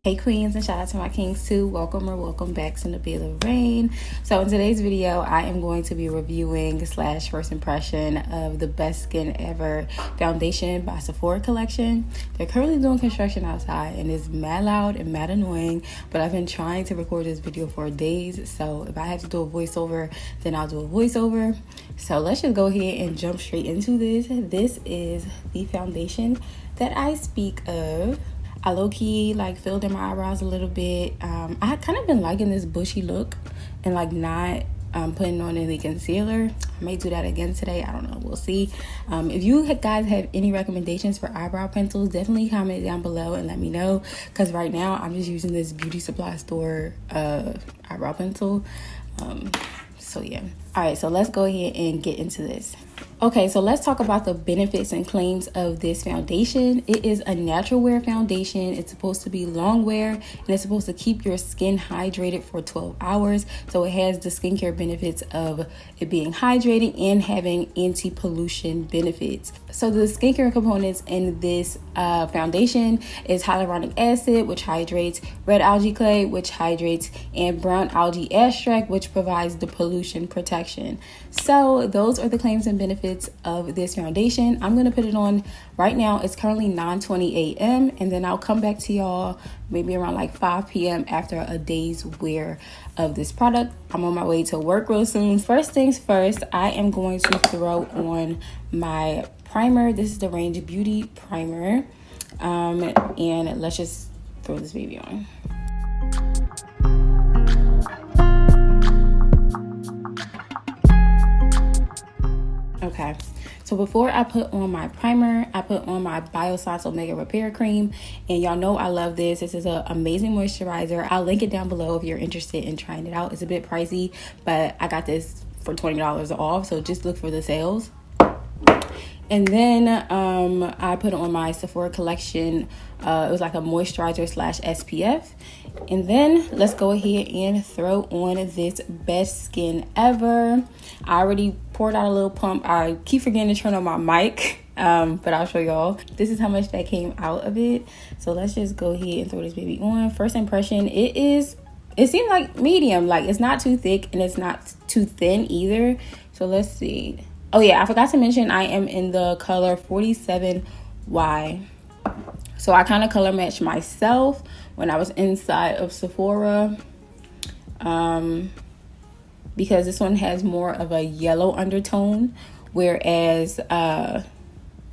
Hey queens, and shout out to my kings too. Welcome back to the Bale of Rain. So in today's video, I am going to be reviewing / first impression of the Best Skin Ever foundation by Sephora collection. They're currently doing construction outside and it's mad loud and mad annoying, but I've been trying to record this video for days, so if I have to do a voiceover, then I'll do a voiceover. So let's just go ahead and jump straight into this. This is the foundation that I speak of. I low-key filled in my eyebrows a little bit. I kind of been liking this bushy look and not putting on any concealer. I may do that again today. I don't know. We'll see. If you guys have any recommendations for eyebrow pencils, definitely comment down below and let me know. Because right now I'm just using this beauty supply store eyebrow pencil. So yeah. All right, so let's go ahead and get into this. Okay, so let's talk about the benefits and claims of this foundation. It is a natural wear foundation. It's supposed to be long wear and it's supposed to keep your skin hydrated for 12 hours. So it has the skincare benefits of it being hydrating and having anti-pollution benefits. So the skincare components in this foundation is hyaluronic acid, which hydrates, red algae clay, which hydrates, and brown algae extract, which provides the pollution protection. So those are the claims and benefits of this foundation. I'm going to put it on right now. It's currently 9:20 a.m. and then I'll come back to y'all maybe around 5 p.m. after a day's wear of this product. I'm on my way to work real soon. First things first, I am going to throw on my primer. This is the Range Beauty primer, and let's just throw this baby on. Okay, so before I put on my primer, I put on my Biossance Omega Repair Cream, and y'all know I love this. This is an amazing moisturizer. I'll link it down below if you're interested in trying it out. It's a bit pricey, but I got this for $20 off, so just look for the sales. And then I put on my Sephora collection. It was like a moisturizer / SPF. And then let's go ahead and throw on this Best Skin Ever. I already poured out a little pump. I keep forgetting to turn on my mic, but I'll show y'all. This is how much that came out of it. So let's just go ahead and throw this baby on. First impression, it seemed like medium. It's not too thick and it's not too thin either. So let's see. Oh yeah, I forgot to mention I am in the color 47Y. So I kind of color matched myself when I was inside of Sephora, because this one has more of a yellow undertone, whereas the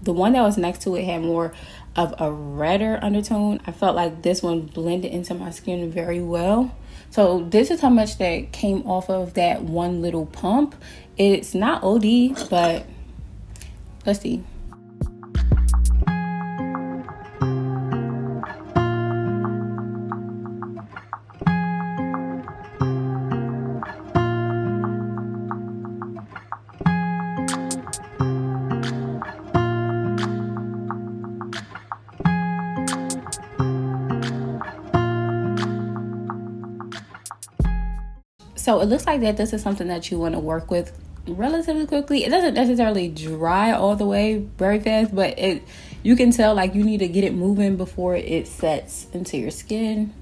one that was next to it had more of a redder undertone. I felt like this one blended into my skin very well. So this is how much that came off of that one little pump. It's not OD, but let's see. So it looks like that this is something that you want to work with relatively quickly. It doesn't necessarily dry all the way very fast, but you can tell you need to get it moving before it sets into your skin.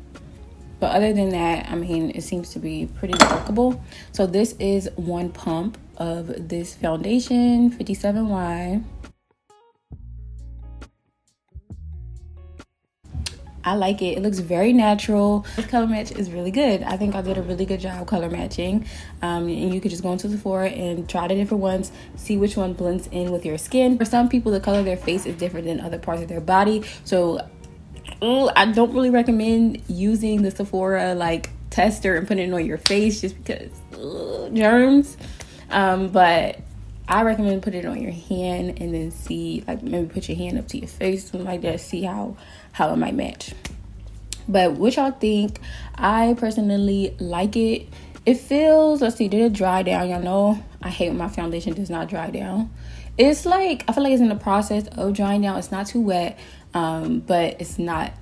But other than that, I mean, it seems to be pretty workable. So this is one pump of this foundation, 57Y. I like it. It looks very natural. This color match is really good. I think I did a really good job color matching. And you could just go into Sephora and try the different ones, see which one blends in with your skin. For some people, the color of their face is different than other parts of their body. So I don't really recommend using the Sephora tester and putting it on your face just because germs. But I recommend putting it on your hand and then see, maybe put your hand up to your face, something like that, see how it might match. But what y'all think? I personally like it. It feels, let's see, did it dry down? Y'all know I hate when my foundation does not dry down. It's I feel like it's in the process of drying down. It's not too wet, but it's not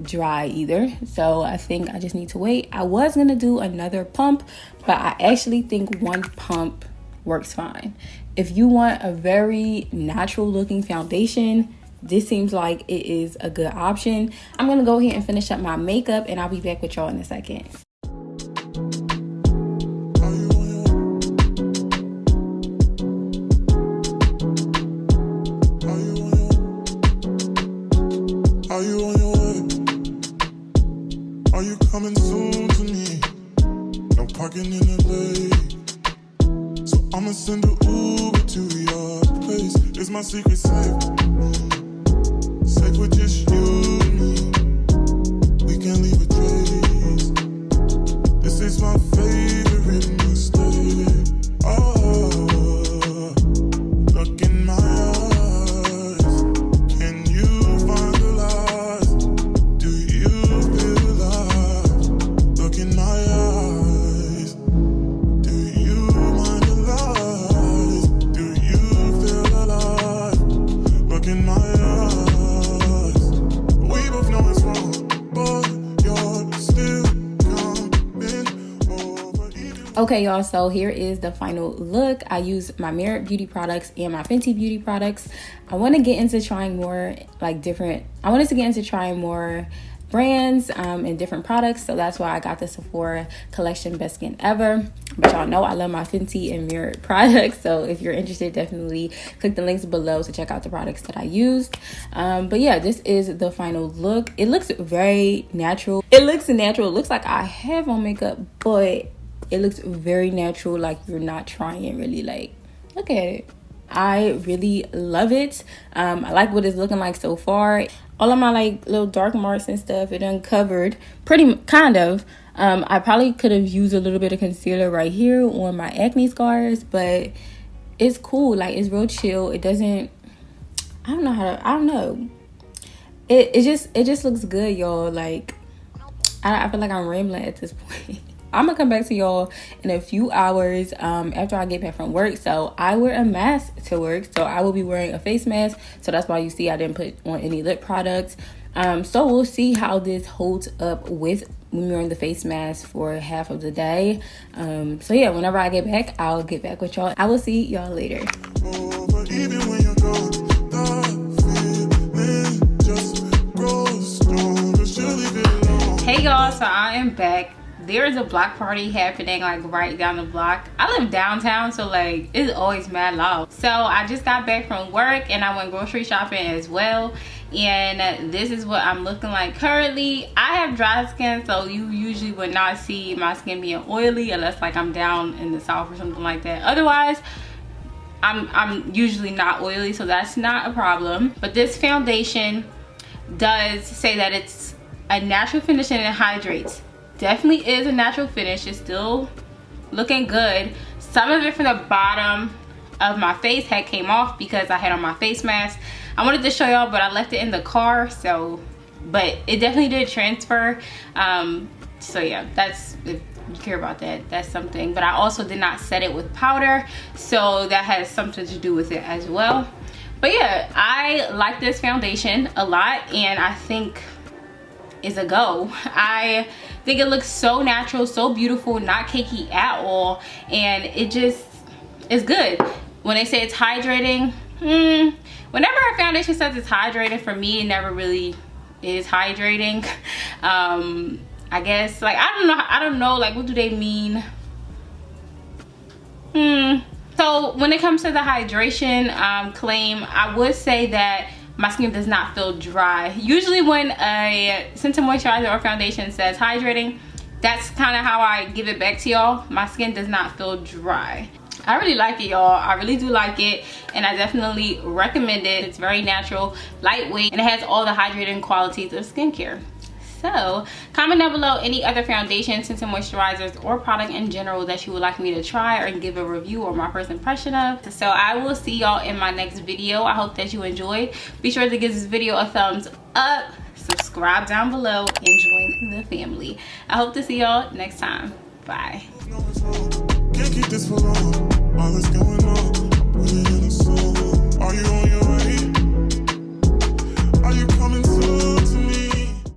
dry either. So I think I just need to wait. I was gonna do another pump, but I actually think one pump works fine. If you want a very natural looking foundation, this seems like it is a good option. I'm gonna go ahead and finish up my makeup, and I'll be back with y'all in a second. Are you on your way? Are you coming soon to me? No parking in LA, so I'ma send an Uber to your place. Is my secret safe? Safe with just you and me. We can't leave a trace. This is my favorite mistake. Oh, look in my eyes. Can you find the lies? Do you feel alive? Look in my eyes. Do you mind the lies? Do you feel alive? Look in my eyes. We both know it's wrong, but you're still coming over. Okay, y'all, so here is the final look. I use my Merit Beauty products and my Fenty Beauty products. I want to get into trying more brands and different products, so that's why I got the Sephora collection Best Skin Ever. But y'all know I love my Fenty and Merit products, so if you're interested, definitely click the links below to check out the products that I used. But yeah, this is the final look. It looks very natural. It looks like I have on makeup, but it looks very natural, like you're not trying really. Like, look at it. I really love it. I like what it's looking like so far. All of my like little dark marks and stuff, it uncovered kind of. I probably could have used a little bit of concealer right here on my acne scars, but it's cool. Like, it's real chill. It doesn't, I don't know. It just looks good, y'all. Like, I feel like I'm rambling at this point. I'm gonna come back to y'all in a few hours after I get back from work. So I wear a mask to work, so I will be wearing a face mask. So that's why you see I didn't put on any lip products. So we'll see how this holds up with me wearing the face mask for half of the day. So yeah, whenever I get back, I'll get back with y'all. I will see y'all later. Hey y'all, so I am back. There is a block party happening like right down the block. I live downtown, so like it's always mad loud. So I just got back from work and I went grocery shopping as well. And this is what I'm looking like currently. I have dry skin, so you usually would not see my skin being oily unless like I'm down in the south or something like that. Otherwise, I'm usually not oily, so that's not a problem. But this foundation does say that it's a natural finish and it hydrates. Definitely is a natural finish. It's still looking good. Some of it from the bottom of my face had came off because I had on my face mask. I wanted to show y'all, but I left it in the car, so, but it definitely did transfer. So yeah, that's, if you care about that, that's something. But I also did not set it with powder, so that has something to do with it as well. But yeah, I like this foundation a lot, and I think is a go. I think it looks so natural, so beautiful, not cakey at all, and it just is good. When they say it's hydrating, whenever a foundation says it's hydrating, for me it never really is hydrating. I guess, like, I don't know, like, what do they mean? So when it comes to the hydration claim, I would say that my skin does not feel dry. Usually when a scented moisturizer or foundation says hydrating, that's kind of how I give it back to y'all. My skin does not feel dry. I really like it, y'all. I really do like it, and I definitely recommend it. It's very natural, lightweight, and it has all the hydrating qualities of skincare. So comment down below any other foundations, scented moisturizers, or product in general that you would like me to try or give a review or my first impression of. So I will see y'all in my next video. I hope that you enjoyed. Be sure to give this video a thumbs up, subscribe down below, and join the family. I hope to see y'all next time. Bye. Can't keep this for long. All that's going on, put it in a song. Are you on your